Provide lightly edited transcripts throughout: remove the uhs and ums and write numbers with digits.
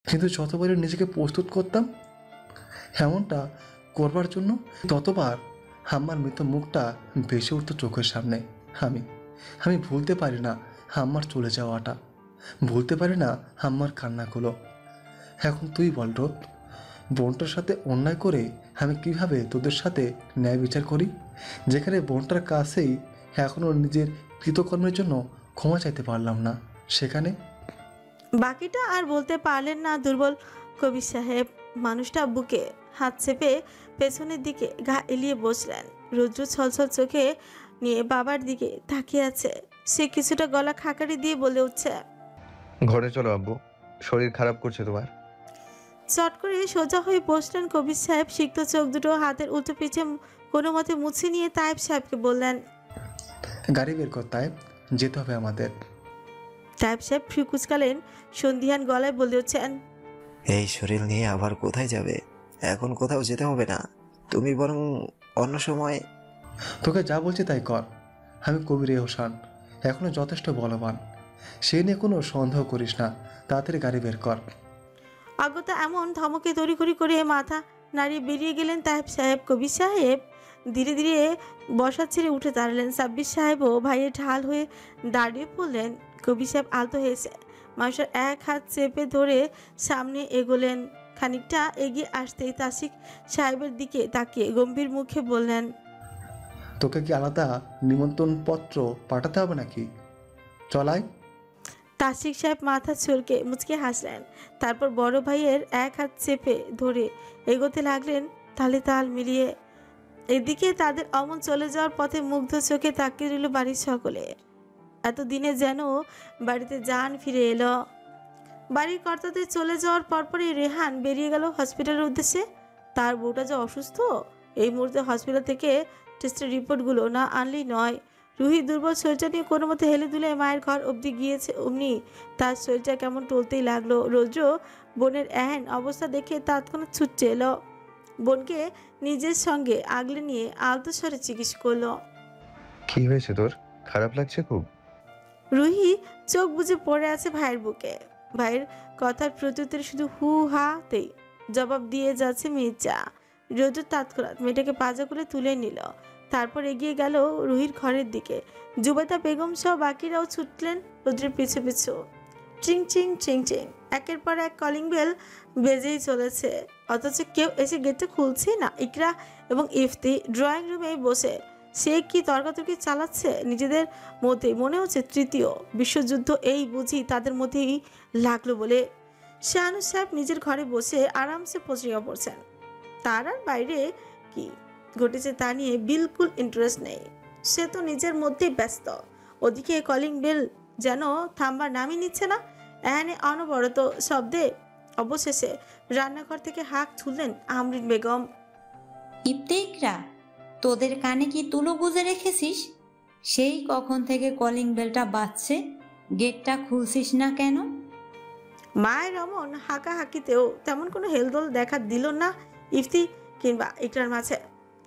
কিন্তু যতবারই নিজেকে প্রস্তুত করতাম এমনটা করবার জন্য, ততবার হাম্মার মৃত মুখটা ভেসে উঠত চোখের সামনে। আমি আমি ভুলতে পারি না হাম্মার চলে যাওয়াটা, ভুলতে পারি না হাম্মার কান্নাগুলো। এখন তুই বল রোদ, বোনটার সাথে অন্যায় করে আমি কিভাবে তোদের সাথে ন্যায় বিচার করি, যেখানে বোনটার কাছেই এখনও নিজের কৃতকর্মের জন্য ক্ষমা চাইতে পারলাম না, সেখানে। বাকিটা আর বলতে পারলেন না দুর্বল কবির সাহেব। মানুষটা বুকে হাত চেপে পেছনের দিকে গা এলিয়ে বসলেন। রুদ্র ছলছল চোখে নিয়ে বাবার দিকে তাকিয়ে আছে। সে কিছুটা গলা খাকারি দিয়ে বলে উঠছে, ঘরে চলো আব্বু, শরীর খারাপ করছে তোমার। চট করে সোজা হয়ে বসলেন কবির সাহেব। সিক্ত চোখ দুটো হাতের উল্টো পিছে কোনো মতে মুছে নিয়ে তায়েব সাহেবকে বললেন, গাড়ি বের কর তায়েব, যেতে হবে আমাদের। তায়েব সাহেব ফ্রি কুচকালেন, সন্ধিহান গলায় বলে উঠছেন, এই শরীর নিয়ে আবার কোথায় যাবে? এখন কোথাও যেতে হবে না, তুমি বরং অন্য সময়। তোকে যা বলছি তাই কর। আমি কবির হোসান এখনো যথেষ্ট বলবান, সে নিয়ে কোনো সন্দেহ করিস না। তাড়াতাড়ি গাড়ি বের কর। অগত্যা এমন ধমকে তড়িঘড়ি করে মাথা নাড়িয়ে বেরিয়ে গেলেন তায়েব সাহেব। কবির সাহেব ধীরে ধীরে বসা ছেড়ে উঠে দাঁড়ালেন। সাব্বির সাহেবও ভাইয়ের ঢাল হয়ে দাঁড়িয়ে পড়লেন। কবির সাহেব আলতো হয়েছে মানুষের এক হাত চেপে ধরে সামনে এগোলেন। খানিকটা এগিয়ে আসতেই তাসিক সাহেবের দিকে তাকিয়ে গম্ভীর মুখে বললেন, তোকে কি আলাদা নিমন্ত্রণ পত্র পাঠাতে হবে নাকি? চলাই। তাসিক সাহেব মাথা চুলকে মুচকে হাসলেন। তারপর বড় ভাইয়ের এক হাত চেপে ধরে এগোতে লাগলেন তালে তাল মিলিয়ে। এদিকে তাদের অমন চলে যাওয়ার পথে মুগ্ধ চোখে তাকিয়ে রইল বাড়ির সকলে। এতদিনে যেন বাড়িতে জান ফিরে এলো। বাড়ির কর্তাদের চলে যাওয়ার পরপরই রেহান বেরিয়ে গেল হসপিটালের উদ্দেশ্যে। তার বউটা যে অসুস্থ, এই মুহূর্তে হসপিটাল থেকে টেস্টের রিপোর্টগুলো না আনলেই নয়। রুহি দুর্বল শরীরটা নিয়ে কোনো মতে হেলে দুলে মায়ের ঘর অবধি গিয়েছে। অমনি তার শরীরটা কেমন টলতেই লাগলো। রৌদ্র বোনের এহেন অবস্থা দেখে তৎক্ষণাৎ ছুটে এলো। বোনকে নিজের সঙ্গে আগলে নিয়ে আলতো স্বরে জিজ্ঞেস করলো, কি হয়েছে তোর? খারাপ লাগছে খুব? রুহি চোখ বুজে পড়ে আছে ভাইয়ের বুকে। ভাইয়ের কথার প্রত্যুত্তরে শুধু হু হাতেই জবাব দিয়ে যাচ্ছে মির্জা। রৌদ্র তৎক্ষণাৎ মেয়েটাকে পাজা করে তুলে নিল। তারপর এগিয়ে গেল রুহির ঘরের দিকে। জুবেদা বেগম সহ বাকিরাও ছুটলেন রৌদ্রের পিছু পিছু। চিং চিং চিং চিং একের পর এক কলিং বেল বেজেই চলেছে, অথচ কেউ এসে গেটটা খুলছে না। ইকরা এবং ইফতি ড্রয়িং রুমে বসে সে কি তর্কাতর্কি চালাচ্ছে নিজেদের মধ্যে। মনে হচ্ছে তৃতীয় বিশ্বযুদ্ধ এই বুঝি তাদের মধ্যেই লাগলো বলে। শাহানূর সাহেব নিজের ঘরে বসে আরামসে পত্রিকা পড়ছেন। তার আর বাইরে কি ঘটেছে তা নিয়ে বিলকুল ইন্টারেস্ট নেই। সে তো নিজের মধ্যেই ব্যস্ত। ওদিকে কলিং বেল যেন থামবার নামই নিচ্ছে না। এখানে অনবরত শব্দে অবশেষে রান্নাঘর থেকে হাঁক ছুড়লেন আমরিন বেগম। ইফতেকরা, তোদের কানে কি তুলো গুজে রেখেছিস? সেই কখন থেকে কলিং বেলটা বাজছে, গেটটা খুলছিস না কেন? মায়ের অমন হাঁকাহাঁকিতেও তেমন কোনো হেলদোল দেখা দিল না ইফতি কিংবা ইকরার মাঝে।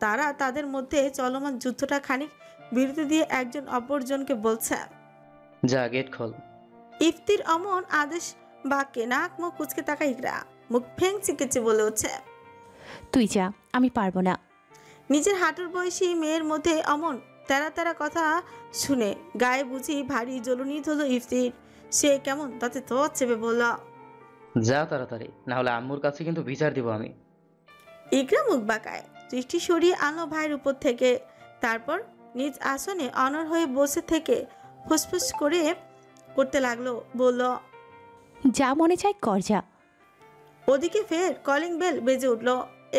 তারা তাদের মধ্যে চলমান যুদ্ধটা খানিক বিরতি দিয়ে একজন অপরজনকে বলছে, যা গেট খোল। ইফতির অমন আদেশ বাক্যে নাক মুখ কুচকে তাকা ইকরা। মুখ ফেংচি কেচে বলে উঠছে, তুই যা, আমি পারবো না। নিজের হাঁটুর বয়সী মেয়ের মধ্যে অমন তেরা তেরা কথা শুনে গায়ে বুঝি ভারী জ্বলুনি হলো ইফতির। সে কেমন তাতে তো চেপে বলল, যা তাড়াতাড়ি, না হলে আম্মুর কাছে কিন্তু বিচার দিব আমি। ইকরা মুখ বাঁকায় দৃষ্টি সরিয়ে আনলো ভাইয়ের উপর থেকে। তারপর নিজ আসনে অনড় হয়ে বসে থেকে ফুসফুস করে করতে লাগলো, বলল, যা মনে চাই কর যা। ওদিকে ফের কলিং বেল বেজে উঠল।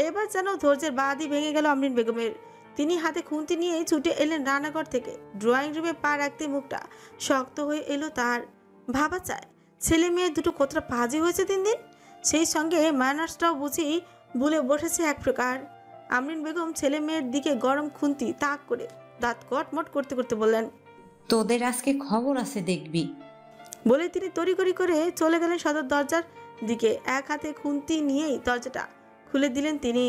এবার যেন ধৈর্যের বাঁধই ভেঙে গেল আমরিন বেগমের। তিনি হাতে খুন্তি নিয়ে ছুটে এলেন রান্নাঘর থেকে। ড্রয়িং রুমে পা রাখতে মুখটা শক্ত হয়ে এলো তার। ভাবা চায় ছেলে মেয়ে দুটো কতটা বাজে হয়েছে দিন দিন। সেই সঙ্গে ম্যানার্সটাও বুঝি ভুলে বসেছে এক প্রকার। আমরিন বেগম ছেলে মেয়ের দিকে গরম খুন্তি তাক করে দাঁত কটমট করতে করতে বললেন, তোদের আজকে খবর আছে দেখবি। বলে তিনি তড়িঘড়ি করে চলে গেলেন সদর দরজার দিকে। এক হাতে খুন্তি নিয়েই দরজাটা খুলে দিলেন তিনি।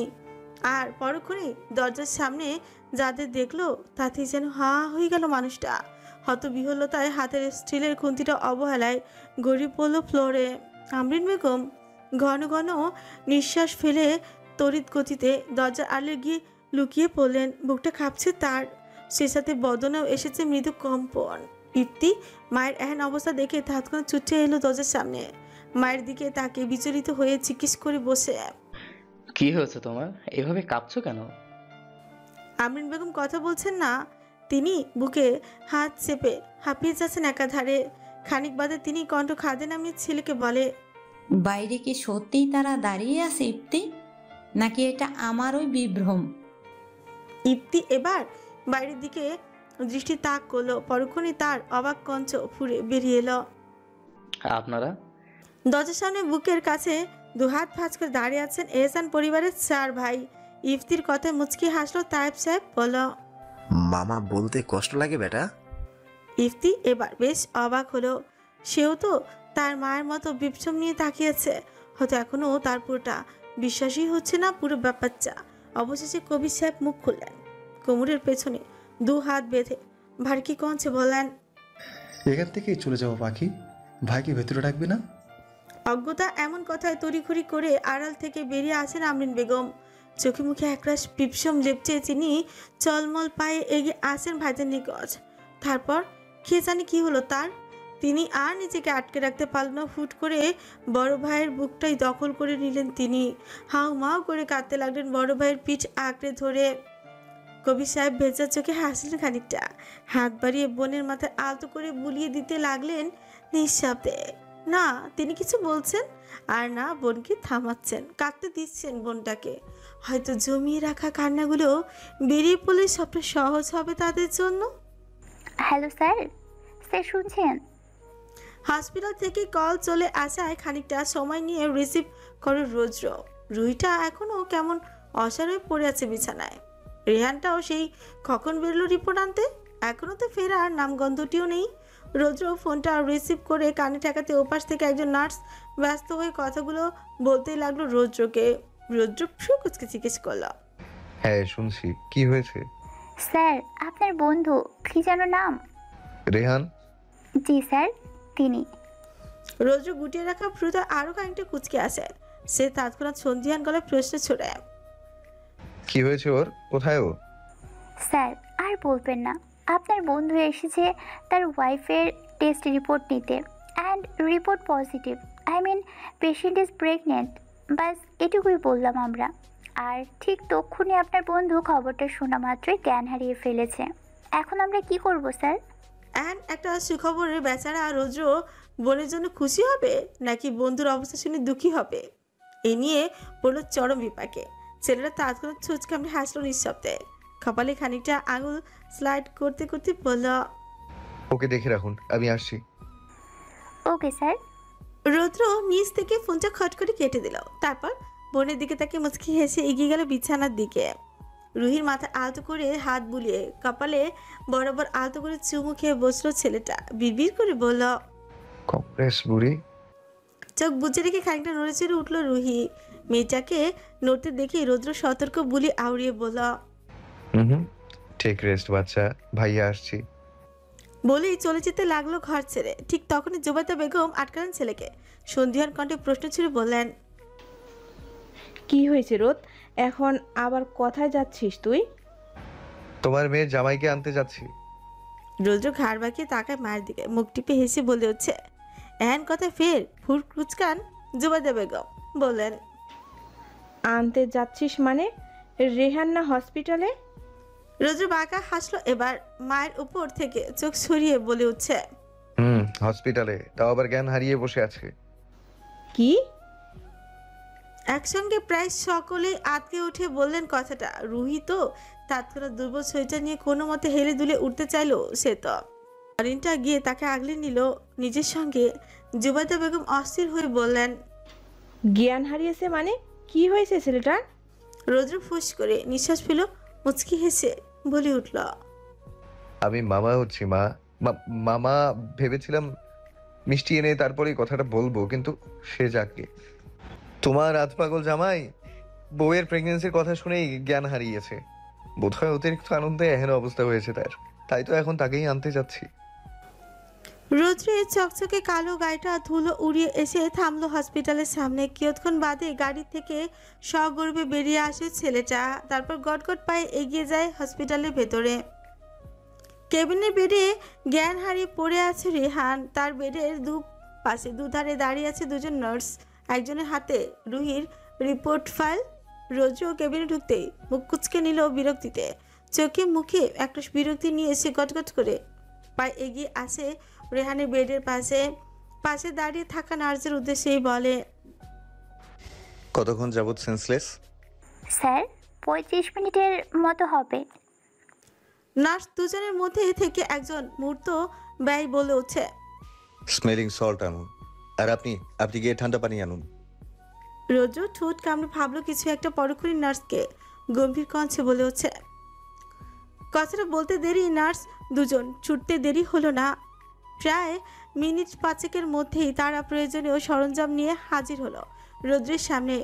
আর পরক্ষণেই দরজার সামনে যাদের দেখলো তাতেই যেন হা হয়ে গেল মানুষটা। হতবিহ্বলতায় হাতের স্টিলের খুন্তিটা অবহেলায় গড়িয়ে পড়ল ফ্লোরে। আমরিন বেগম ঘন ঘন নিঃশ্বাস ফেলে তড়িৎ গতিতে দরজার আড়ালে গিয়ে লুকিয়ে পড়লেন। বুকটা কাঁপছে তার, সে সাথে বদনেও এসেছে মৃদু কম্পন। ইপ্তি মায়ের এহেন অবস্থা দেখে তৎক্ষণাৎ ছুটে এলো দরজার সামনে। মায়ের দিকে তাকে বিচলিত হয়ে জিজ্ঞেস করে বসে, কি হয়েছে তোমার? এভাবে কাঁপছো কেন? আমরিন বেগম কথা বলছেন না। তিনি বুকে হাত চেপে হাঁপিয়ে যাচ্ছেন একাধারে। খানিক বাদে তিনি কণ্ঠ খাদে নামিয়ে ছেলেকে বলে, বাইরে কি সত্যিই তারা দাঁড়িয়ে আছে ইপ্তি, নাকি এটা আমার ওই বিভ্রম? ইপ্তি এবার বাইরের দিকে দৃষ্টি তাক করলো। পরক্ষণই তার অবাক কঞ্চ ফুরে বেরিয়ে এলো। আপনারা? দরজার সামনে বুকের কাছে দুহাত ভাঁজ করে দাঁড়িয়ে আছেন এহসান পরিবারের 4 ভাই। ইফতির কথায় মুচকি হাসলো তায়েব সাহেব, বলল, মামা বলতে কষ্ট লাগে বেটা। ইফতি এবার বেশ অবাক হলো। সেও তো তার মায়ের মতো বিভ্রম নিয়ে তাকিয়েছে। হয়তো এখনো তার পুরোটা বিশ্বাসই হচ্ছে না পুরো ব্যাপারটা। অবশেষে কবির সাহেব মুখ খুললেন। কোমরের পেছনে 2 হাত বেঁধে ভারকি কঞ্চে বললেন, এখান থেকেই চলে যাবো পাখি, ভাইকে ভেতরে রাখবি না? অজ্ঞতা এমন কথায় তড়িঘড়ি করে আড়াল থেকে বেরিয়ে আসেন আমরিন বেগম। চোখে মুখে একরাশ পিপসম লেপটে তিনি চলমল পায়ে এগিয়ে আসেন ভাইদের নিকট। তারপর কে জানে কি হলো তার, তিনি আর নিজেকে আটকে রাখতে পারলেন না। হুট করে বড় ভাইয়ের বুকটাই দখল করে নিলেন তিনি। হাউ মাউ করে কাঁদতে লাগলেন, বড় ভাইয়ের পিঠ আঁকড়ে ধরে। কবির সাহেব ভেজা চোখে হাসলেন খানিকটা, হাত বাড়িয়ে বোনের মাথায় আলতো করে বুলিয়ে দিতে লাগলেন নিঃশব্দে। না তিনি কিছু বলছেন আর না বোনকে থামাচ্ছেন, কাঁদতে দিচ্ছেন বোনটাকে। হয়তো জমিয়ে রাখা কান্নাগুলো বেরিয়ে পড়লে সবটা সহজ হবে তাদের জন্য। হ্যালো স্যার, স্যার শুনছেন? হসপিটাল থেকে কল চলে আসায় খানিকটা সময় নিয়ে রিসিভ করে রোদ্র। রুহিটা এখনও কেমন অসাড় হয়ে পড়ে আছে বিছানায়। রেহানটাও সেই কখন বেরোলো রিপোর্ট আনতে, এখনও তো ফেরার নামগন্ধটিও নেই। রৌদ্র ফোনটা রিসিভ করে কানে ঠেকাতে ওপাশ থেকে একজন নার্স ব্যস্ত হয়ে কথাগুলো বলতেই লাগলো রৌদ্রকে। রৌদ্র ফু কুচকে জিজ্ঞেস করলো, হ্যাঁ শুনছি, কি হয়েছে? স্যার আপনার বন্ধু, কি যেন নাম? রেহান? জি স্যার, তিনি। রৌদ্র গুটিয়ে রাখা ফ্রুটা আরও খানিকটা কুচকে আসে। সে তৎক্ষণাৎ সন্ধিহান গলায় প্রশ্ন ছড়ে, কি হয়েছে ওর? কোথায় ও? স্যার আর বলবেন না, আপনার বন্ধু এসেছে তার ওয়াইফের টেস্ট রিপোর্ট নিতে, and report positive. I mean patient is pregnant. বাস এটুকুই বললাম আমরা। আর ঠিক তক্ষুনি আপনার বন্ধু খবরটা শোনা মাত্রই জ্ঞান হারিয়ে ফেলেছে। এখন আমরা কি করব স্যার? অ্যান্ড একটা সুখবরের বেচারা রৌদ্র বোনের জন্য খুশি হবে নাকি বন্ধুর অবস্থা শুনে দুঃখী হবে, এ নিয়ে পড়ল চরম বিপাকে। ছেলেটা তৎক্ষণাৎ ছুঁচকামড়ে হাসলো নিঃশব্দে। কপালে খানিকটা আঙুল স্লাইড করতে করতে বলল, ওকে দেখে রাখুন, আমি আসছি। Okay sir. রৌদ্র নিচ থেকে ফোনটা খট করে কেটে দিল। তারপর বোনের দিকে তাকে মুচকি হেসে এগিয়ে গেল বিছানার দিকে। রুহির মাথা আলতো করে হাত বুলিয়ে কপালে বরাবর আলতো করে চুমু খেয়ে বসলো ছেলেটা। বিড়বিড় করে বলল, কংগ্রেস বুড়ি। চোখ বুজে রেখে খানিকটা নড়ে চড়ে উঠলো রুহি। মেয়েটাকে নড়তে দেখে রৌদ্র সতর্ক বুলি আউড়িয়ে বলল, হুম, টেক রেস্ট বাচ্চা, ভাইয়া আসছি। বলেই চলে যেতে লাগলো ঘর ছেড়ে। ঠিক তখনই জুবাইদা বেগম আটকালেন ছেলেকে। সন্ধিহান কণ্ঠে প্রশ্ন ছুড়ে বললেন, কি হয়েছে রোদ? এখন আবার কোথায় যাচ্ছিস তুই? তোমার মেয়ের জামাইকে আনতে যাচ্ছি। রৌদ্র ঘাড় বাঁকিয়ে তাকায় মায়ের দিকে, মুখ টিপে হেসে বলে হচ্ছে। এহেন কথা ফের ফুর কুচকান জুবাইদা বেগম, বললেন, আনতে যাচ্ছিস মানে? রেহান না হসপিটালে? রৌদ্র বাঁকা হাসলো এবার। মায়ের উপর থেকে চোখ সরিয়ে বলে উঠছে, হসপিটালে, তাও আবার জ্ঞান হারিয়ে বসে আছে। কি? একসঙ্গে প্রায় সকলেই আটকে উঠে বললেন কথাটা। রুহি তো তৎক্ষণাৎ দুর্বল শরীরটা নিয়ে কোনো মতে হেলে দুলে উঠতে চাইলো। সে তো অরিনটা গিয়ে তাকে আগলে নিল নিজের সঙ্গে। জুবাইদা বেগম অস্থির হয়ে বললেন, জ্ঞান হারিয়েছে মানে? কি হয়েছে ছেলেটার? রৌদ্র ফুস করে নিঃশ্বাস ফেল, মুচকি হেসে বলে উঠল, আমি মামা হচ্ছি মা। মামা ভেবেছিলাম মিষ্টি এনে তারপরেই কথাটা বলবো, কিন্তু সে যাকে তোমার রাত পাগল জামাই বউয়ের প্রেগনেন্সির কথা শুনেই জ্ঞান হারিয়েছে। বোধহয় অতিরিক্ত আনন্দে এহেন অবস্থা হয়েছে তার, তাই তো এখন তাকেই আনতে যাচ্ছি। রোদ্রে চকচকে কালো গাড়িটা ধুলো উড়িয়ে এসে থামলো হসপিটালের সামনে। কিয়ৎক্ষণ বাদে গাড়ি থেকে সগর্বে বেরিয়ে আসে ছেলেটা, তারপর গটগট পায়ে এগিয়ে যায় হসপিটালের ভেতরে। কেবিনের বেডে জ্ঞান হারিয়ে পড়ে আছে রেহান। তার বেডের পাশে দুধারে দাঁড়িয়ে আছে দুজন নার্স, একজনের হাতে রুহির রিপোর্ট ফাইল। রোজও কেবিনে ঢুকতেই মুখ কুচকে নিল বিরক্তিতে, চোখে মুখে একটা বিরক্তি নিয়ে এসে গটগট করে পায়ে এগিয়ে আসে রেহানের বেডের পাশে দাঁড়িয়ে থাকা নার্সের উদ্দেশ্যেই বলে, কতক্ষণ যাবত সেন্সলেস? স্যার 35 মিনিটের মতো হবে। নার্স দুজনের মধ্যে থেকে একজন মুহূর্ত ব্যয় বলে ওঠে, স্মেলিং সল্ট আনুন। আর আপনি গিয়ে ঠান্ডা পানি আনুন। রোজও ঠোঁট কামড়ে ভাবলো কিছু একটা, পরক্ষণই নার্সকে গম্ভীর কণ্ঠে বলে ওঠে। কথাটা বলতে দেরি নার্স দুজন ছুটতে দেরি হলো না। প্রায় মিনিট 5 মধ্যেই তারা প্রয়োজনীয় সরঞ্জাম নিয়ে হাজির হলো রৌদ্রের সামনে।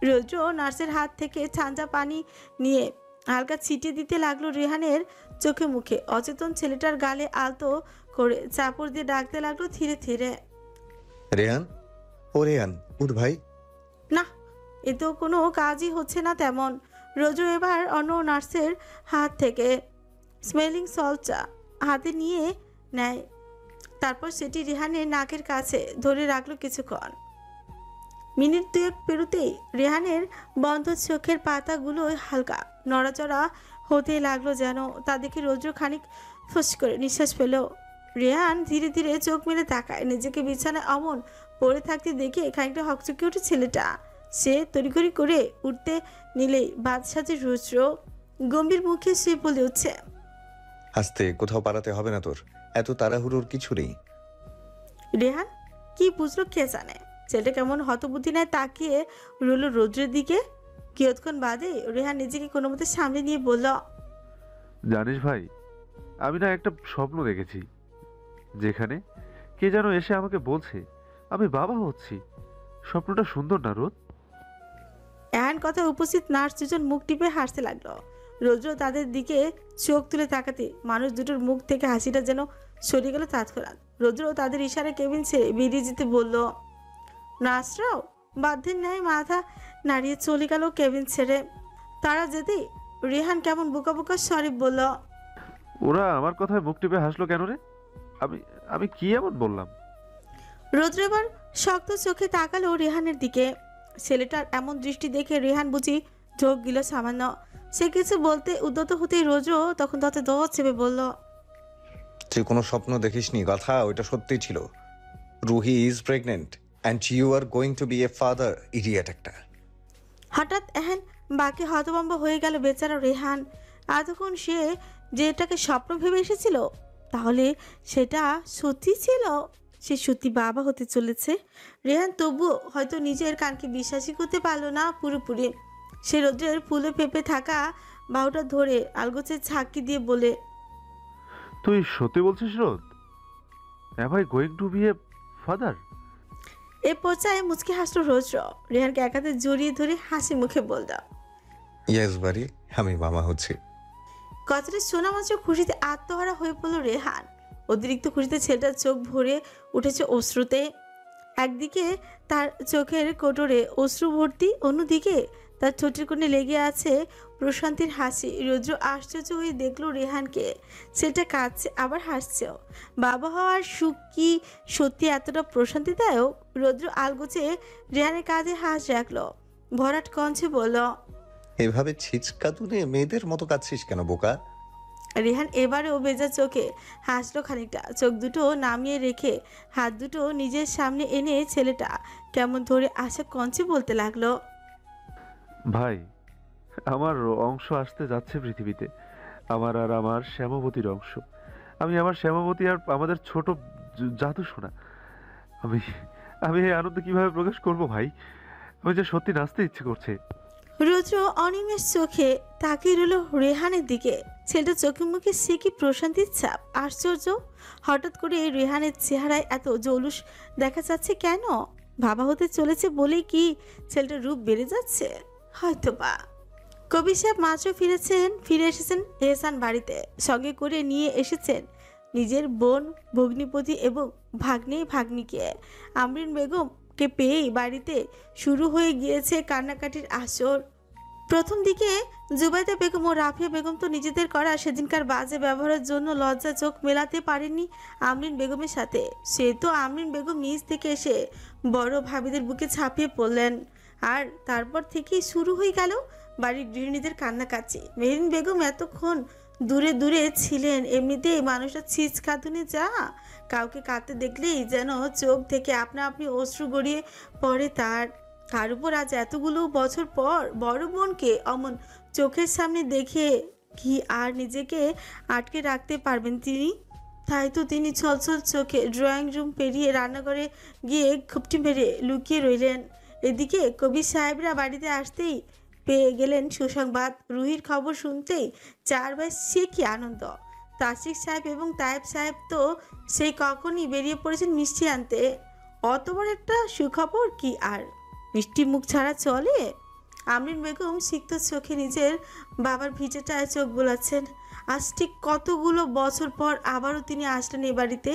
রৌদ্র নার্সের হাত থেকে ঠান্ডা পানি নিয়ে হালকা ছিটিয়ে দিতে লাগলো রেহানের চোখে মুখে। অচেতন ছেলেটার গালে আলতো করে চাপড় দিয়ে ডাকতে লাগলো ধীরে ধীরে, রেহান, ও রেহান, উঠ ভাই। না, এ তো কোনো কাজই হচ্ছে না তেমন। রোজু এবার অন্য নার্সের হাত থেকে স্মেলিং সল্টটা হাতে নিয়ে নেয়, তারপর সেটি রেহানের নাকের কাছে ধরে রাখলো কিছুক্ষণ। মিনিট 2 পেরোতেই রেহানের বন্ধ চোখের পাতাগুলো হালকা নড়াচড়া হতে লাগলো যেন। তা দেখে রোজু খানিক ফুস করে নিঃশ্বাস পেল। রেহান ধীরে ধীরে চোখ মেলে তাকায়, নিজেকে বিছানায় অমন পড়ে থাকতে দেখে খানিকটা হকচকে ওঠে ছেলেটা। সে তড়িঘড়ি করে উঠতে নিলেই বাদসাজে রুদ্র গম্ভীর মুখে সে বলে উঠছে, আস্তে, কোথাও পালাতে হবে না তোর, এত তাড়াহুড়োর কিছু নেই। রেহান কি বুঝলো কে জানে। ছেলেটা কেমন হতবুদ্ধি নেয় তাকিয়ে রইল রৌদ্রের দিকে। কিয়ৎক্ষণ বাদে রেহান নিজেকে কোনো মতে সামনে নিয়ে বলল, জানিস ভাই, আমি না একটা স্বপ্ন দেখেছি যেখানে কে যেন এসে আমাকে বলছে আমি বাবা হচ্ছি। স্বপ্নটা সুন্দর না রোদ? এহেন কথা উপস্থিত নার্স দুজন মুখ টিপে হাসতে লাগলো। রৌদ্র তাদের দিকে চোখ তুলে তাকাতে মানুষ দুটোর মুখ থেকে হাসিটা যেন সরে গেল তৎক্ষণাৎ। রৌদ্র তাদের ইশারায় কেবিন ছেড়ে বেরিয়ে যেতে বলল। নার্সরাও বাধ্যের ন্যায় মাথা নাড়িয়ে চলে গেল কেবিন ছেড়ে। তারা যেতেই রেহান কেমন বোকা বোকা স্বরে বলল, ওরা আমার কথায় মুখ টিপে হাসলো কেন রে? আমি কি এমন বললাম? রৌদ্র এবার শক্ত চোখে তাকালো রেহানের দিকে। ছেলেটার এমন দৃষ্টি দেখে রেহান বুঝি ঢোক গিল সামান্য। সে কিছু বলতে উদ্যত হতেই রৌদ্র তখন তাতে দোয়া চেপে বলল, তুই কোনো স্বপ্ন দেখিসনি কথা, ওইটা সত্যি ছিল। Ruhi is pregnant and you are going to be a father, idiot একটা। হঠাৎ এহেন বাকি হতভম্ব হয়ে গেল বেচারা রেহান। এতক্ষণ সে যেটাকে স্বপ্ন ভেবে এসেছিল, তাহলে সেটা সত্যি ছিল। সে সত্যি বাবা হতে চলেছে। রেহান তবুও হয়তো নিজের কানকে বিশ্বাসই করতে পারলো না পুরোপুরি। সে রৌদ্রের ফুলে ফেপে থাকা বাহুটা ধরে আলগোছে ঝাঁকি দিয়ে বলে, তুই সত্যি বলছিস রোদ? Am I going to be a father? এ পর্যায়ে মুচকি হাসলো রৌদ্র। রেহানকে এক হাতে জড়িয়ে ধরে হাসি মুখে বলল, ইয়েস বাড়ি, আমি মামা হচ্ছি। কথাটা শোনা মাত্র খুশিতে আত্মহারা হয়ে পড়ল রেহান। অতিরিক্ত খুশিতে ছেলেটার চোখ ভরে উঠেছে অশ্রুতে। একদিকে তার চোখের কোটরে অশ্রু ভর্তি, অন্যদিকে তার ঠোঁটের কোণে লেগে আছে প্রশান্তির হাসি। রৌদ্র আশ্চর্য হয়ে দেখলো রেহানকে। ছেলেটা কাঁদছে আবার হাসছেও। বাবা হওয়ার সুখ কি সত্যি এতটা প্রশান্তিদায়ক? রৌদ্র আলগোছে রেহানের কাঁধে হাত রাখলো, ভরাট কণ্ঠে বলল, এভাবে ছিচকা তুলে মেয়েদের মতো কাঁদছিস কেন বোকা? রেহান এবারেও বেজা চোখে হাসলো খানিকটা। চোখ দুটো নামিয়ে রেখে হাত দুটো নিজের সামনে এনে ছেলেটা কেমন ধরে আসা কঞ্চে বলতে লাগলো, ভাই, আমার অংশ আসতে যাচ্ছে পৃথিবীতে। আমার আর আমার শ্যামবতীর অংশ। আমি আমার শ্যামবতী আর আমাদের ছোট জাদু শোনা। আমি এই আনন্দ কিভাবে প্রকাশ করব ভাই? আমি যে সত্যি নাচতে ইচ্ছে করছে। রৌদ্র অনিমেষ চোখে তাকিয়ে রইল রেহানের দিকে। ছেলেটা চোখে মুখে সে কি প্রশান্তির ছাপ! আশ্চর্য, হঠাৎ করে রেহানের চেহারায় এত জৌলুস দেখা যাচ্ছে কেন? বাবা হতে চলেছে বলেই কি ছেলেটার রূপ বেড়ে যাচ্ছে? হয়তো বা। কবির সাহেব মাত্র ফিরে এসেছেন এহসান বাড়িতে। সঙ্গে করে নিয়ে এসেছেন নিজের বোন ভগ্নিপতি এবং ভাগ্নিকে। আমরিন বেগমকে পেয়েই বাড়িতে শুরু হয়ে গিয়েছে কান্নাকাটির আসর। প্রথম দিকে জুবাইদা বেগম ও রাফিয়া বেগম তো নিজেদের করা সেদিনকার বাজে ব্যবহারের জন্য লজ্জা চোখ মেলাতে পারেননি আমরিন বেগমের সাথে। সে তো আমরিন বেগম নিজ থেকে এসে বড় ভাবিদের বুকে ঝাঁপিয়ে পড়লেন। আর তারপর থেকেই শুরু হয়ে গেল বাড়ির গৃহিণীদের কান্নাকাটি। মেহরিন বেগম এতক্ষণ দূরে দূরে ছিলেন, এমনিতেই মানুষটা ছিচকাঁদুনে যা, কাউকে কাঁদতে দেখলেই যেন চোখ থেকে আপনা আপনি অশ্রু গড়িয়ে পড়ে তার। তার উপর আজ এতগুলো বছর পর বড় বোনকে অমন চোখের সামনে দেখে কি আর নিজেকে আটকে রাখতে পারবেন তিনি? তাই তো তিনি ছলছল চোখে ড্রয়িং রুম পেরিয়ে রান্নাঘরে গিয়ে খুপটি মেরে লুকিয়ে রইলেন। এদিকে কবির সাহেবরা বাড়িতে আসতেই পেয়ে গেলেন সুসংবাদ। রুহির খবর শুনতেই চার ভাই সে কি আনন্দ। তাসিক সাহেব এবং তায়েব সাহেব তো সেই কখনই বেরিয়ে পড়েছেন মিষ্টি আনতে। অত বড় একটা সুখবর কি আর মিষ্টি মুখ ছাড়া চলে? আমরিন বেগম সিক্ত চোখে নিজের বাবার ভিটেটায় চোখ বোলাচ্ছেন। আজ ঠিক কতগুলো বছর পর আবারও তিনি আসলেন এ বাড়িতে।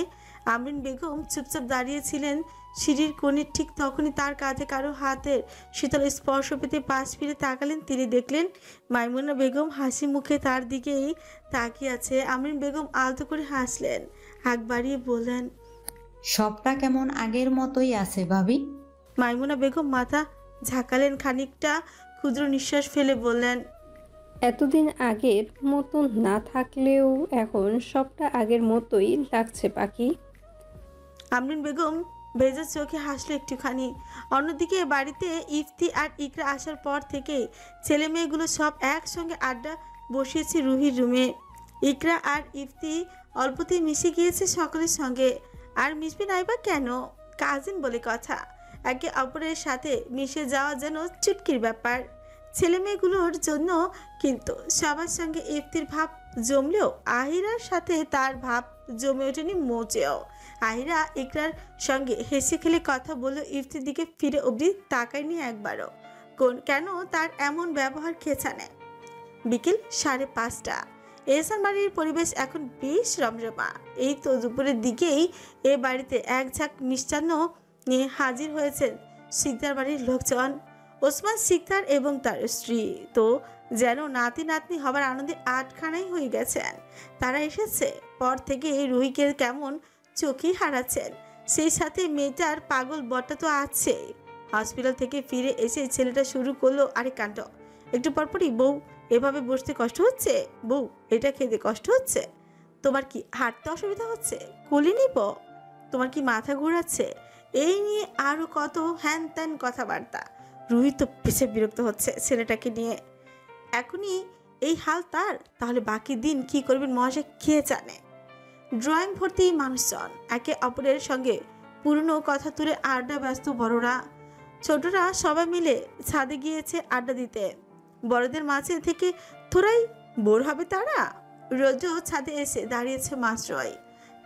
আমরিন বেগম চুপচাপ দাঁড়িয়েছিলেন সিঁড়ির কোণে। ঠিক তখনই তার কাঁধে কারো হাতের শীতল স্পর্শ পেতে পাশ ফিরে তাকালেন তিনি। দেখলেন মাইমুনা বেগম হাসি মুখে তার দিকেই তাকিয়ে আছে। আমরিন বেগম আলতো করে হাসলেন, হাত বাড়িয়ে বললেন, সবটা কেমন আগের মতোই আছে ভাবি। মাইমুনা বেগম মাথা ঝাঁকালেন, খানিকটা ক্ষুদ্র নিঃশ্বাস ফেলে বললেন, এতদিন আগের মতো না থাকলেও এখন সবটা আগের মতোই লাগছে পাখি। আমরিন বেগম ভেজা চোখে হাসলো একটুখানি। অন্যদিকে বাড়িতে ইফতি আর ইকরা আসার পর থেকে ছেলে মেয়েগুলো সব একসঙ্গে আড্ডা বসিয়েছে রুহির রুমে। ইকরা আর ইফতি অল্পতেই মিশে গিয়েছে সকলের সঙ্গে। আর মিশবে নাই বা কেন, কাজিন বলে কথা। একে অপরের সাথে মিশে যাওয়া যেন চুটকির ব্যাপার ছেলে মেয়েগুলোর জন্য। কিন্তু সবার সঙ্গে ইফতির ভাব জমলেও আহিরার সাথে তার ভাব জমে ওঠেনি মোটেও। আহিরা ইকরার সঙ্গে হেসে খেলে কথা বললেও ইফতির দিকে ফিরে অবধি তাকায়নি একবারও। কেন তার এমন ব্যবহার খেছা নেয়। বিকেল 5:30। এহসান বাড়ির পরিবেশ এখন বেশ রমরমা। এই তো দুপুরের দিকেই এ বাড়িতে এক ঝাঁক মিষ্টান্ন নিয়ে হাজির হয়েছেন শিকদার বাড়ির লোকজন। ওসমান শিকদার এবং তার স্ত্রী তো যেন নাতি নাতনি হবার আনন্দে আটখানাই হয়ে গেছেন। তারা এসেছে পর থেকে রুহিকে কেমন চোখেই হারাচ্ছেন। সেই সাথে মেয়েটার পাগল বটটা তো আছে। হসপিটাল থেকে ফিরে এসে ছেলেটা শুরু করলো আরেক কাণ্ড। একটু পরপরই, বউ এভাবে বসতে কষ্ট হচ্ছে, বউ এটা খেতে কষ্ট হচ্ছে, তোমার কি হাঁটতে অসুবিধা হচ্ছে, কোলে নিব, তোমার কি মাথা ঘোরাচ্ছে, এই নিয়ে আরো কত হ্যান ত্যান কথাবার্তা। রুহি তো পিছে বিরক্ত হচ্ছে ছেলেটাকে নিয়ে। এখনই এই হাল তার, তাহলে বাকি দিন কি করবেন মহাশয় কে জানে। ড্রয়িং ভর্তি মানুষজন, একে অপরের সঙ্গে পুরনো কথা তুলে আড্ডা ব্যস্ত বড়রা। ছোটরা সবাই মিলে ছাদে গিয়েছে আড্ডা দিতে। বড়দের মাঝে থেকে তোরাই বোর হবে তারা। রোজও ছাদে এসে দাঁড়িয়েছে মাস্টরয়।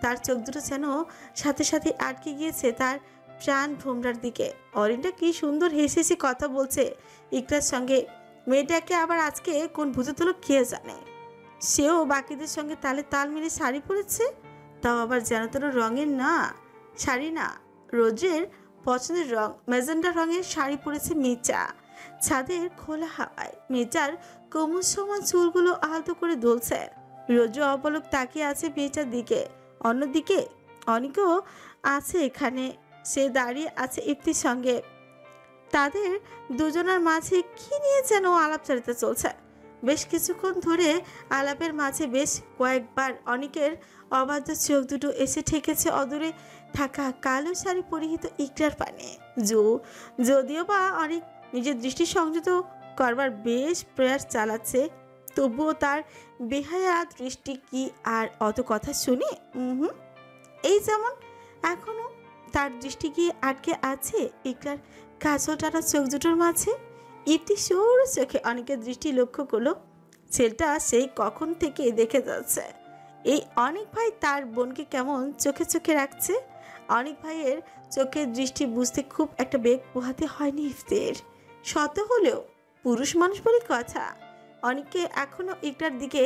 তার চোখ দুটো যেন সাথে সাথে আটকে গিয়েছে তার প্রাণ ভোমরার দিকে। অরিনটা কি সুন্দর হেসে হেসে কথা বলছে ইকরার সঙ্গে। মেয়েটাকে আবার আজকে কোন ভূতে তোলো কে জানে। সেও বাকিদের সঙ্গে তালে তাল মিলে শাড়ি পরেছে, তাও আবার যেন তেন রঙের না, শাড়ি না, রোজের পছন্দের রং ম্যাজেন্ডা রঙের শাড়ি পরেছে মেচা। ছাদের খোলা হাওয়ায় মেয়েটার কোমর সমান চুলগুলো আলতো করে দুলছে। রোজও অপলক তাকিয়ে আছে মেয়েটার দিকে। অন্যদিকে অনেকেও আছে এখানে। সে দাঁড়িয়ে আছে ইফতির সঙ্গে। তাদের দুজনের মাঝে কি নিয়ে যেন আলাপচারিতা চলছে। বেশ কিছুক্ষণ ধরে আলাপের মাঝে বেশ কয়েকবার অনেকের অবাধ্য চোখ দুটো এসে ঠেকেছে অদূরে থাকা কালো শাড়ি পরিহিত ইকরার পানে। যদিও বা অনেক নিজের দৃষ্টি সংযত করবার বেশ প্রয়াস চালাচ্ছে, তবুও তার বেহায়া দৃষ্টি কি আর অত কথা শুনে? এই যেমন এখনো তার দৃষ্টি গিয়ে আটকে আছে ইকরার কাজল টানা চোখ দুটোর মাঝে। ইফতি সৌর চোখে অনেকের দৃষ্টি লক্ষ্য করলো। ছেলেটা সেই কখন থেকে দেখে যাচ্ছে এই অনেক ভাই তার বোনকে কেমন চোখে চোখে রাখছে। অনেক ভাইয়ের চোখের দৃষ্টি বুঝতে খুব একটা বেগ পোহাতে হয়নি ইফতির। শত হলেও পুরুষ মানুষ বলে কথা। অনেককে এখনো ইকরার দিকে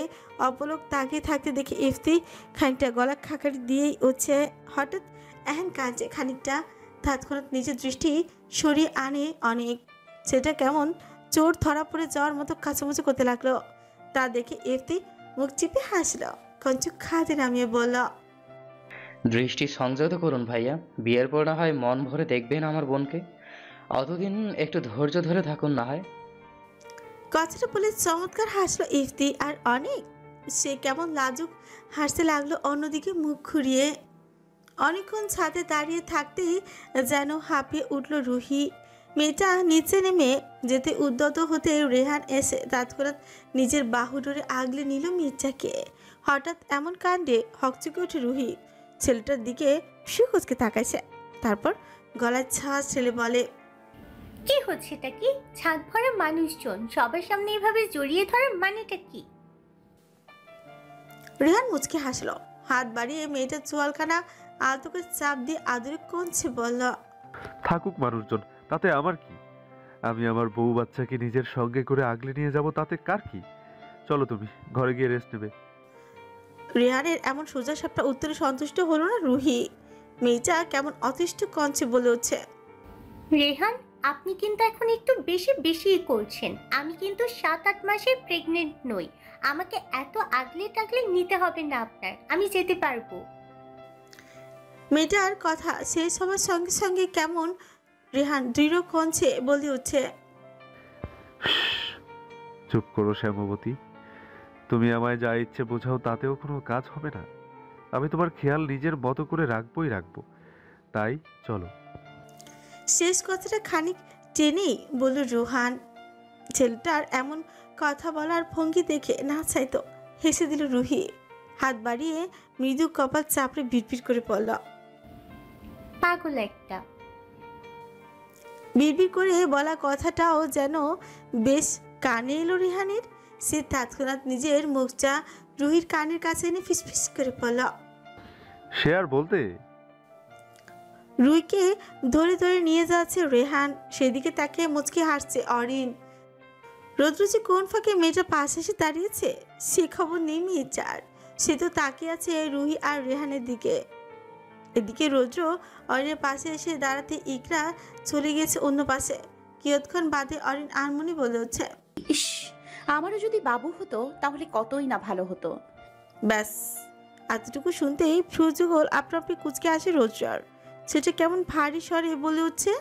অপলক তাকিয়ে থাকতে দেখে ইফতি খানিকটা গলা খাকারি দিয়েই উঠছে। হঠাৎ এহেন কাজে খানিকটা তৎক্ষণাৎ নিজের দৃষ্টি সরিয়ে আনে অনেক। সেটা কেমন চোর ধরা পড়ে যাওয়ার মতো কাছামুচি করতে লাগলো। তা দেখে ইফতি মুখ চিপে হাসলো, কঞ্চু খাতে নামিয়ে বলল, দৃষ্টি সংযত করুন ভাইয়া, বিয়ের পর না হয় মন ভরে দেখবেন আমার বোনকে, অতদিন একটু ধৈর্য ধরে থাকুন না হয়। কথাটা বলে চমৎকার হাসলো ইফতি। আর অনেক সে কেমন লাজুক হাসতে লাগলো অন্যদিকে মুখ ঘুরিয়ে। অনেকক্ষণ ছাদে দাঁড়িয়ে থাকতেই যেন হাঁপিয়ে উঠল রুহি। মেয়েটা নিচে নেমে যেতে উদ্যত হতে রেহান এসে তৎক্ষণাৎ নিজের বাহু ধরে আগলে নিল মির্জাকে। হঠাৎ এমন কাণ্ডে হকচকে ওঠে রুহি। ছেলেটার দিকে সুকোচকে তাকাইছে, তারপর গলায় ছাঁচ ছেলে বলে, কি হচ্ছে? এটা কি? ছাদ ভরা মানুষজন সবার সামনে এভাবে জড়িয়ে ধরার মানেটা কি? রেহান মুচকে হাসলো, হাত বাড়িয়ে মেয়েটার চোয়ালখানা আলতো করে চাপ দিয়ে আদরে কনছে বলল, থাকুক মানুষজন, তাতে আমার কি? আমি আমার বউ বাচ্চাকে নিজের সঙ্গে করে আগলে নিয়ে যাব, তাতে কার কি? চলো তুমি ঘরে গিয়ে রেস্ট নেবে। রেহানের এমন সোজা সাপটা উত্তরে সন্তুষ্ট হলো না রুহি। মেয়েটা কেমন অতিষ্ঠ কনছে বলে উঠছে, রেহান, আপনি কিন্তু এখন একটু বেশি বেশি করছেন। আমি কিন্তু 7-8 মাসের প্রেগনেন্ট নই। আমাকে এত আগলে টাগলে নিতে হবে না আপনার। আমি যেতে পারবো। মেয়েটার কথা শেষ হওয়ার সঙ্গে সঙ্গে কেমন রেহান দৃঢ় কঞ্চে বলে উঠছে, চুপ করো শ্যামবতী, তুমি আমায় যা ইচ্ছে বোঝাও তাতেও কোনো কাজ হবে না। আমি তোমার খেয়াল নিজের মতো করে রাখবোই রাখবো, তাই চলো। শেষ কথাটা খানিক টেনেই বলল রোহান। ছেলেটার এমন কথা বলার ভঙ্গি দেখে না চাইতো হেসে দিল রুহি। হাত বাড়িয়ে মৃদু কপাল চাপড়ে বিড়বিড় করে পড়ল, পাগল একটা। বিড়বিড় করে বলা কথাটাও যেন বেশ কানে এলো রেহানের। সে তৎক্ষণাৎ নিজের মুখটা রুহির কানের কাছে এনে ফিসফিস করে পড়ল, সে আর বলতে। রুহিকে ধরে ধরে নিয়ে যাচ্ছে রেহান, সেদিকে তাকে মুচকি হাসছে অরিন। রৌদ্র যে কোন ফাঁকে মেয়েটার পাশে এসে দাঁড়িয়েছে সে খবর নেই মেয়েটার। সে তো তাকিয়ে আছে রুহি আর রেহানের দিকে। এদিকে রৌদ্র অরিনের পাশে এসে দাঁড়াতে ইকরা চলে গেছে অন্য পাশে। কিয়ৎক্ষণ বাদে অরিন আনমনি বলে উঠছে, ইস, আমারও যদি বাবু হতো তাহলে কতই না ভালো হতো। ব্যাস এতটুকু শুনতেই ফ্রুজুগোল আপনা আপনি কুচকে আসে রৌদ্রার। সেটা কেমন ভারী স্বরে বলে উঠছে,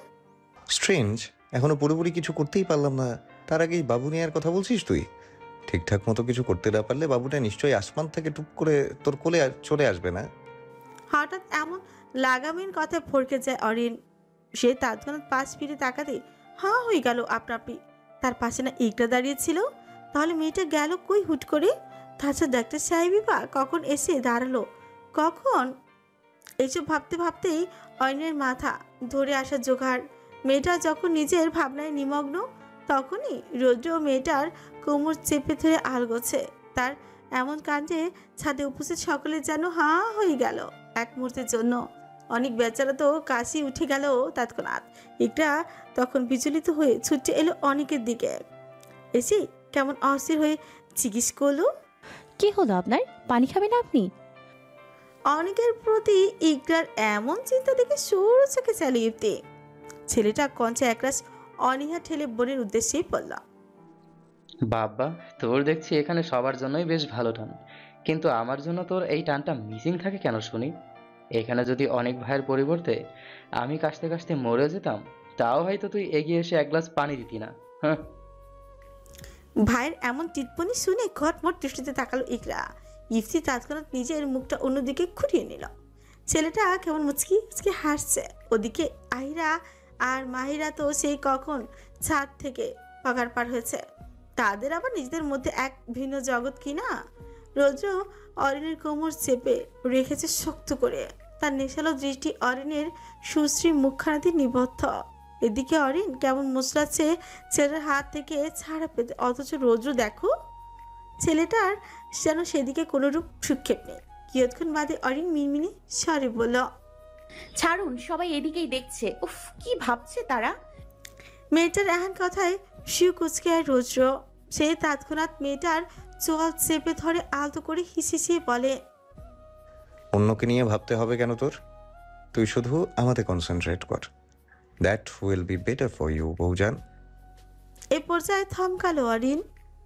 স্ট্রেঞ্জ, এখনো পুরোপুরি কিছু করতেই পারলাম না, তার আগেই বাবু নেওয়ার কথা বলছিস তুই? ঠিকঠাক মতো কিছু করতে না পারলে বাবুটা নিশ্চয়ই আসমান থেকে টুপ করে তোর কোলে চলে আসবে না? হঠাৎ এমন লাগামের কথা ফরকে যায় অরিন। সে তৎক্ষণাৎ পাশ ফিরে তাকাতে হাঁ হয়ে গেল আপনা আপনি। তার পাশে না ইকরা দাঁড়িয়েছিল, তাহলে মেয়েটা গেল কই হুট করে? তাছাড়া ডাক্তার সাহেবই বা কখন এসে দাঁড়ালো? কখন? এইসব ভাবতে ভাবতেই অরিনের মাথা ধরে আসা জোগাড়। মেয়েটা যখন নিজের ভাবনায় নিমগ্ন তখনই রৌদ্র মেয়েটার কোমর চেপে ধরে আলগোছে। তার এমন কাণ্ডে ছাদে উপস্থিত সকলে যেন হাঁ হয়ে গেল এক মুহূর্তের জন্য। অনেক বেচারা তো কাশি উঠে গেল তৎক্ষণাৎ। ইকরা তখন বিচলিত হয়ে ছুটে এলো অনেকের দিকে। এসে কেমন অস্থির হয়ে জিজ্ঞেস করলো, কি হলো আপনার? পানি খাবেন আপনি? অনেকের প্রতি ইকরার এমন চিন্তা দেখে সরু চোখে চালিয়ে ইফতি। ছেলেটা কঞ্চে একরাশ অনীহা ঠেলে বোনের উদ্দেশ্যেই পড়ল, বাবা, তোর দেখছি এখানে সবার জন্যই বেশ ভালো টান, কিন্তু আমার জন্য তোর এই টানটা মিসিং থাকে কেন শুনি? এখানে যদি অনেক ভাইয়ের পরিবর্তে আমি কাশতে কাশতে মরে যেতাম তাও হয়তো তুই এগিয়ে এসে এক গ্লাস পানি দিতি না। হ্যাঁ। ভাইয়ের এমন টিপ্পনি শুনে ঘটমট দৃষ্টিতে তাকালো ইকরা। ইফতি তৎক্ষণাৎ নিজের মুখটা অন্যদিকে ঘুরিয়ে নিল। ছেলেটা কেমন মুচকি মুচকি হাসছে। ওদিকে আহিরা আর মাহিরা তো সেই কখন ছাদ থেকে পাগার পার হয়েছে। তাদের আবার নিজেদের মধ্যে এক ভিন্ন জগৎ কিনা। রৌদ্র অরিনের কোমর চেপে রেখেছে শক্ত করে। তার নেশালো দৃষ্টি অরিনের সুশ্রী মুখখানাতে নিবদ্ধ। এদিকে অরিন কেমন মুচড়াচ্ছে ছেলের হাত থেকে ছাড়া পেতে, অথচ রৌদ্র দেখো ছেলেটার যেন সেদিকে কোনোরূপ সুক্ষেপ নেই। কিয়ৎক্ষণ বাদে অরিন মিনমিনি স্বরে বলল, ছাড়ুন, সবাই এদিকেই দেখছে। উফ, কি ভাবছে তারা? মেয়েটার এহেন কথায় শিউ কুচকে আর রৌদ্র সে তৎক্ষণাৎ মেয়েটার চোয়াল চেপে ধরে আলতো করে হিসিয়ে বলে, অন্যকে নিয়ে ভাবতে হবে কেন তোর? তুই শুধু আমাতে কনসেন্ট্রেট কর। That will be better for you বৌজান। এ পর্যায়ে থমকালো অরিন।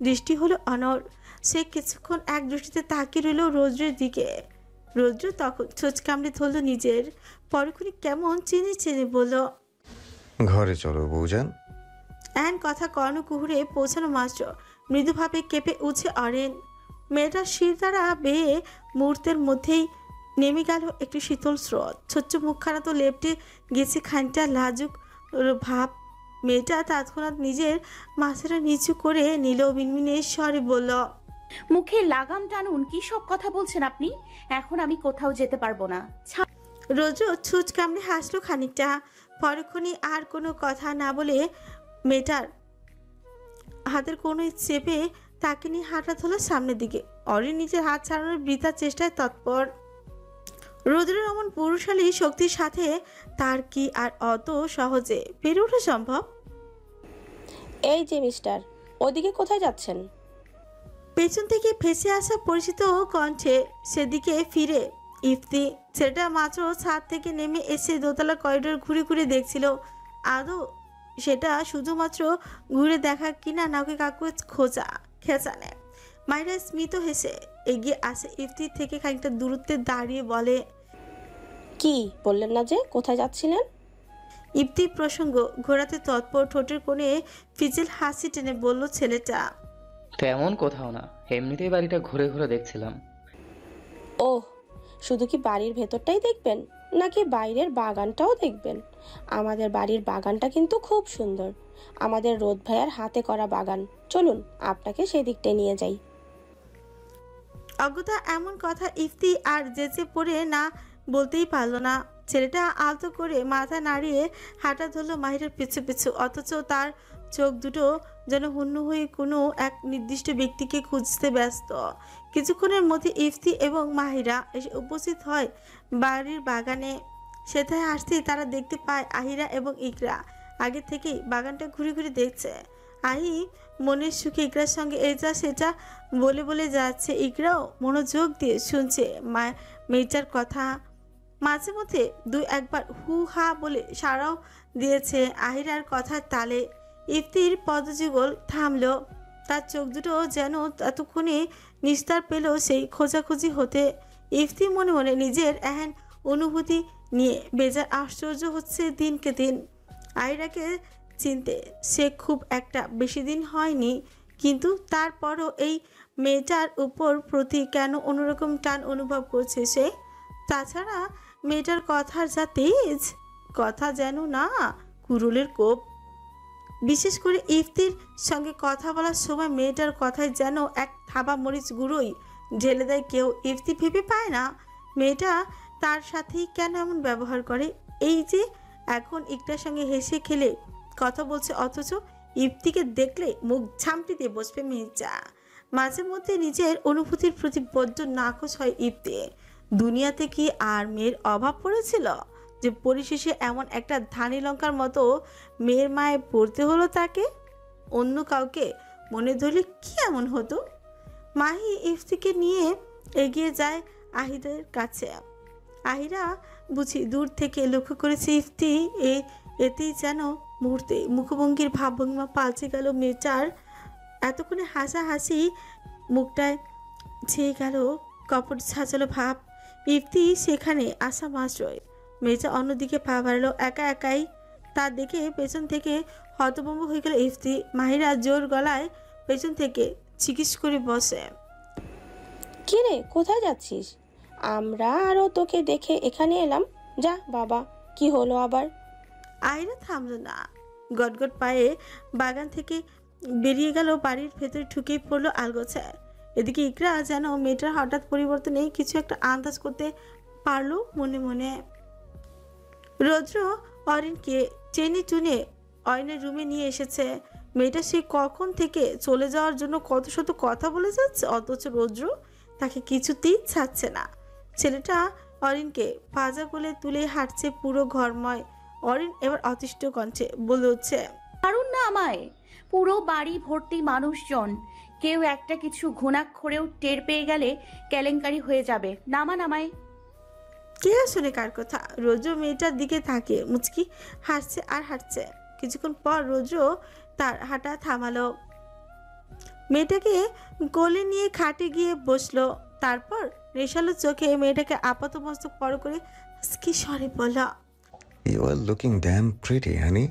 দৃষ্টি হলো অনর। সে কিছুক্ষণ এক দৃষ্টিতে তাকিয়ে রইল রৌদ্রের দিকে। রৌদ্র তখন ছোঁচ কামড়ে ধরল নিজের। পরক্ষণে কেমন চেনে চেনে বলল, ঘরে চলো বৌজান। এন কথা কর্ণকুহুরে পৌঁছানো মাত্র মৃদুভাবে কেঁপে উঠছে অরেন। মেয়েটার শির দ্বারা বেয়ে মুহূর্তের মধ্যেই নেমে গেল একটি শীতল স্রোত। ছোট্ট মুখখানা তো লেপটে গেছে খানিকটা লাজুক ভাব। মেয়েটা তৎক্ষণাৎ নিজের মাথাটা নিচু করে নিল। মিনমিনে স্বরে বলল, মুখে লাগাম টানুন, কি সব কথা বলছেন আপনি? এখন আমি কোথাও যেতে পারবো না। রোজও ছুঁচ কামড়ে হাসলো খানিকটা। পরক্ষণে আর কোনো কথা না বলে মেয়েটার হাতের কোনোই চেপে তাকে নিয়ে হাঁটা ধরল সামনের দিকে। অরিন নিজের হাত ছাড়ানোর বৃথা চেষ্টায় তৎপর। রুদ্রের এমন পুরুষালী শক্তির সাথে তার কি আর অত সহজে পেরে ওঠা সম্ভব? এই যে মিস্টার, ওদিকে কোথায় যাচ্ছেন? পেছন থেকে ফেসে আসা পরিচিত কণ্ঠে সেদিকে ফিরে ইফতি। ছেলেটা মাত্র ছাদ থেকে নেমে এসে দোতলা করিডোর ঘুরে ঘুরে দেখছিল। আদৌ সেটা শুধুমাত্র ঘুরে দেখা কিনা নাকি কাকু খেঁচা নেয়। মাইরা স্মিত হেসে এগিয়ে আসে ইফতির থেকে খানিকটা দূরত্বে দাঁড়িয়ে বলে, কি বললেন না যে কোথায় যাচ্ছিলেন? ইফতি প্রসঙ্গ ঘোরাতে তৎপর ঠোঁটের কোণে ফিজেল হাসি টেনে বলল ছেলেটা, তেমন কোথাও না, এমনিতেই বাড়িটা ঘুরে ঘুরে দেখছিলাম। ওহ, শুধু কি বাড়ির ভেতরটাই দেখবেন নাকি বাইরের বাগানটাও দেখবেন? আমাদের বাড়ির বাগানটা কিন্তু খুব সুন্দর। আমাদের রোদ ভাইয়ার হাতে করা বাগান। চলুন আপনাকে সেদিকটা নিয়ে যাই। অজ্ঞতা এমন কথা ইফতি আর যেচে পড়ে না বলতেই পারল না। ছেলেটা আলতো করে মাথা নাড়িয়ে হাঁটা ধরলো মাহিরার পিছু পিছু। অথচ তার চোখ দুটো যেন হন্য হয়ে কোনো এক নির্দিষ্ট ব্যক্তিকে খুঁজতে ব্যস্ত। কিছুক্ষণের মধ্যে ইফতি এবং মাহিরা এসে উপস্থিত হয় বাড়ির বাগানে। সেথায় আসতেই তারা দেখতে পায় আহিরা এবং ইকরা আগে থেকেই বাগানটা ঘুরে ঘুরে দেখছে। আহি মনের সুখে ইকরার সঙ্গে এটা সেটা বলে বলে যাচ্ছে। ইকরাও মনোযোগ দিয়ে শুনছে মেয়েটার কথা। মাঝে মধ্যে দুই একবার হু হা বলে সাড়াও দিয়েছে আহিরার কথার তালে। ইফতির পদযুগল থামল। তার চোখ দুটো যেন এতক্ষণে নিস্তার পেল সেই খোঁজাখুঁজি হতে। ইফতি মনে মনে নিজের এহেন অনুভূতি নিয়ে বেজার আশ্চর্য হচ্ছে দিনকে দিন। আহিরাকে চিনতে সে খুব একটা বেশি দিন হয়নি, কিন্তু তারপরও এই মেয়েটার উপর প্রতি কেন অন্যরকম টান অনুভব করছে সে। তাছাড়া মেয়েটার কথার যা তেজ, কথা যেন না কুরুলের কোপ। বিশেষ করে ইফতির সঙ্গে কথা বলার সময় মেয়েটার কথায় যেন এক থাবা মরিচ গুঁড়োই ঢেলে দেয় কেউ। ইফতি ভেবে পায় না মেয়েটা তার সাথেই কেন এমন ব্যবহার করে। এই যে এখন ইকটার সঙ্গে হেসে খেলে কথা বলছে, অথচ ইফতিকে দেখলে মুখ ঝামটি দিয়ে বসবে মেয়েটা। মাঝে মধ্যে নিজের অনুভূতির প্রতি বড্ড নাকচ হয় ইফতি। দুনিয়াতে কি আর মেয়ের অভাব পড়েছিল যে পরিশেষে এমন একটা ধানি লঙ্কার মতো মেয়ের মায়ে পড়তে হলো তাকে? অন্য কাউকে মনে ধরলে কি এমন হতো? মাহি ইফতিকে নিয়ে এগিয়ে যায় আহিদের কাছে। আহিরা বুঝি দূর থেকে লক্ষ্য করেছে ইফতি এতেই যেন মুহূর্তে মুখভঙ্গির ভাবভঙ্গিমা পাল্টে গেল মেয়েটার। এতক্ষণে হাসাহাসি মুখটায় ছেয়ে গেল কপট ছাঁচালো ভাব। ইফতি সেখানে আসা মাত্রই মেয়েটা অন্যদিকে পা বাড়ালো একা একাই। তা দেখে পেছন থেকে হতভম্ব হয়ে গেল ইফতি। মাহিরা জোর গলায় পেছন থেকে চিকিৎস করে বসে, কি রে, কোথায় যাচ্ছিস? আমরা আরও তোকে দেখে এখানে এলাম। যা বাবা, কি হলো আবার? আহিরা থামলো না। গটগট পায়ে বাগান থেকে বেরিয়ে গেল, বাড়ির ভেতরে ঢুকেই পড়লো আলগোছায়। এদিকে ইকরা যেন মেয়েটার হঠাৎ পরিবর্তনে কিছু একটা আন্দাজ করতে পারলো মনে মনে। রৌদ্র অরিনকে টেনে টুনে অরিনের রুমে নিয়ে এসেছে। মেয়েটা সে কখন থেকে চলে যাওয়ার জন্য কত শত কথা বলে যাচ্ছে, অথচ রৌদ্র তাকে কিছুতেই ছাড়ছে না। ছেলেটা অরিনকে পাজা কোলে তুলে হাঁটছে পুরো ঘরময়। অরিন এবার অতিষ্ঠ কণ্ঠে বলে উঠছে, পারুন না আমায়, পুরো বাড়ি ভর্তি মানুষজন, কেউ একটা কিছু ঘুণাক্ষরেও টের পেয়ে গেলে কেলেঙ্কারি হয়ে যাবে। নামান আমায়। কে আসলে কার কথা? রোজও মেয়েটার দিকে থাকে, মুচকি হাসছে আর হাঁটছে। কিছুক্ষণ পর রোজও তার হাঁটা থামালো, মেয়েটাকে কোলে নিয়ে খাটে গিয়ে বসলো। তারপর নেশালো চোখে মেয়েটাকে আপাতমস্তক বড় করে কি স্বরে বলল, You are looking damn pretty, honey.